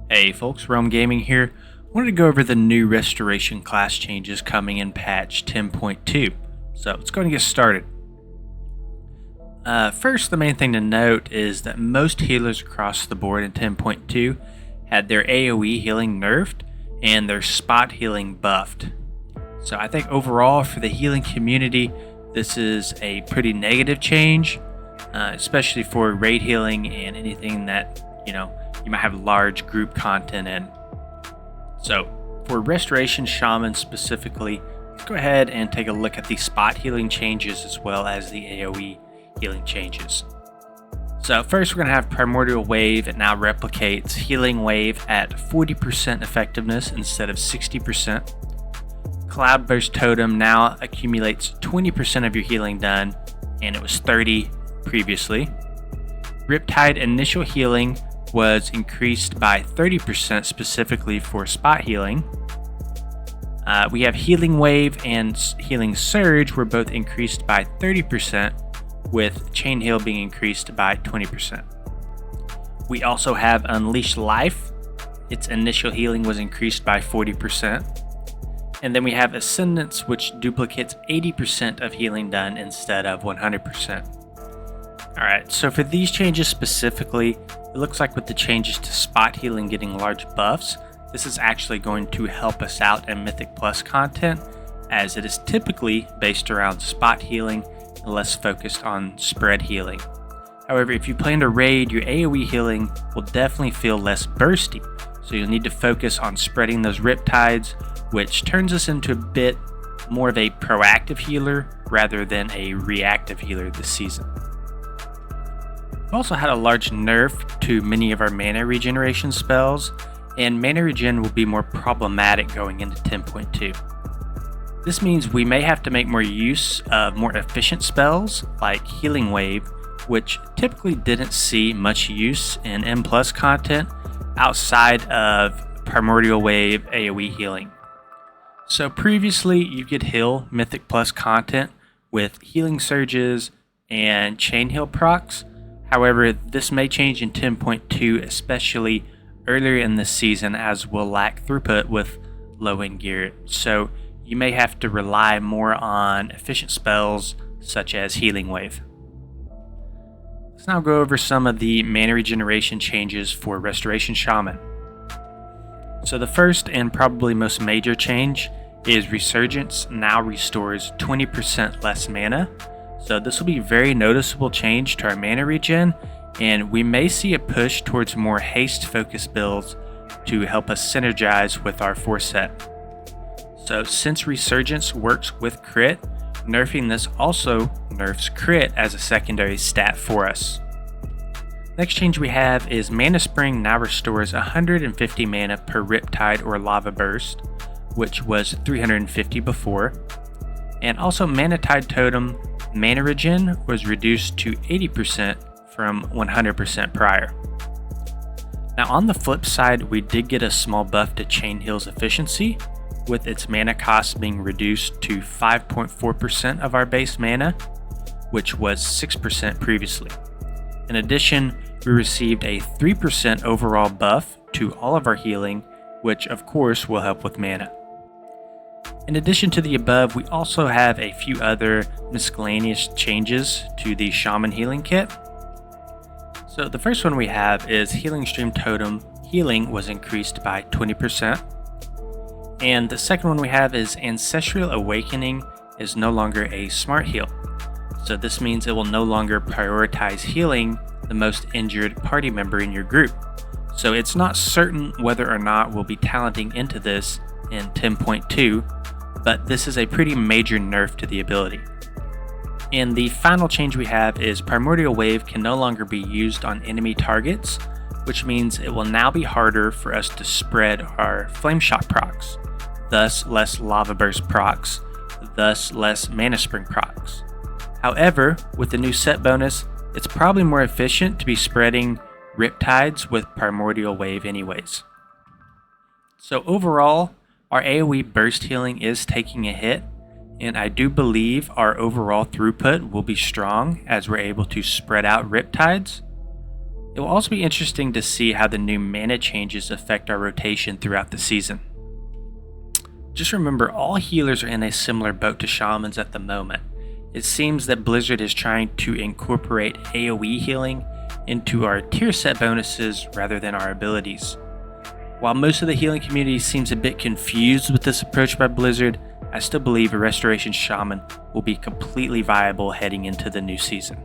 Hey folks, Realm Gaming here. Wanted to go over the new Restoration class changes coming in patch 10.2. So let's go and get started. First, the main thing to note is that most healers across the board in 10.2 had their AoE healing nerfed and their spot healing buffed. So I think overall for the healing community, this is a pretty negative change, especially for raid healing and anything that, you might have large group content in. So for Restoration Shaman specifically, let's go ahead and take a look at the spot healing changes as well as the AoE healing changes. So first we're going to have Primordial Wave. It now replicates Healing Wave at 40% effectiveness instead of 60%. Cloudburst Totem now accumulates 20% of your healing done, and it was 30 previously. Riptide Initial Healing was increased by 30% specifically for spot healing. We have Healing Wave and Healing Surge were both increased by 30%, with Chain Heal being increased by 20%. We also have Unleash Life. Its initial healing was increased by 40%. And then we have Ascendance, which duplicates 80% of healing done instead of 100%. Alright, so for these changes specifically, it looks like with the changes to spot healing getting large buffs, this is actually going to help us out in Mythic Plus content, as it is typically based around spot healing and less focused on spread healing. However, if you plan to raid, your AoE healing will definitely feel less bursty, so you'll need to focus on spreading those riptides, which turns us into a bit more of a proactive healer rather than a reactive healer this season. We've also had a large nerf to many of our mana regeneration spells, and mana regen will be more problematic going into 10.2. This means we may have to make more use of more efficient spells like Healing Wave, which typically didn't see much use in M+ content outside of Primordial Wave AoE healing. So previously you could heal Mythic Plus content with Healing Surges and Chain Heal procs. However, this may change in 10.2, especially earlier in the season, as we'll lack throughput with low-end gear. So you may have to rely more on efficient spells such as Healing Wave. Let's now go over some of the mana regeneration changes for Restoration Shaman. So the first and probably most major change is Resurgence now restores 20% less mana. So this will be a very noticeable change to our mana regen, and we may see a push towards more haste focused builds to help us synergize with our 4-set. So since Resurgence works with crit, nerfing this also nerfs crit as a secondary stat for us. Next change we have is Mana Spring now restores 150 mana per Riptide or Lava Burst, which was 350 before. And also Mana Tide Totem Mana Regen was reduced to 80% from 100% prior. Now on the flip side, we did get a small buff to Chain Heal's efficiency, with its mana cost being reduced to 5.4% of our base mana, which was 6% previously. In addition, we received a 3% overall buff to all of our healing, which of course will help with mana. In addition to the above, we also have a few other miscellaneous changes to the Shaman Healing Kit. So the first one we have is Healing Stream Totem Healing was increased by 20%. And the second one we have is Ancestral Awakening is no longer a smart heal. So this means it will no longer prioritize healing the most injured party member in your group. So it's not certain whether or not we'll be talenting into this in 10.2, but this is a pretty major nerf to the ability. And the final change we have is Primordial Wave can no longer be used on enemy targets, which means it will now be harder for us to spread our Flame Shot procs, thus less Lava Burst procs, thus less Mana Spring procs. However, with the new set bonus, it's probably more efficient to be spreading Riptides with Primordial Wave anyways. So overall, our AoE burst healing is taking a hit, and I do believe our overall throughput will be strong as we're able to spread out Riptides. It will also be interesting to see how the new mana changes affect our rotation throughout the season. Just remember, all healers are in a similar boat to shamans at the moment. It seems that Blizzard is trying to incorporate AoE healing into our tier set bonuses rather than our abilities. While most of the healing community seems a bit confused with this approach by Blizzard, I still believe a Restoration Shaman will be completely viable heading into the new season.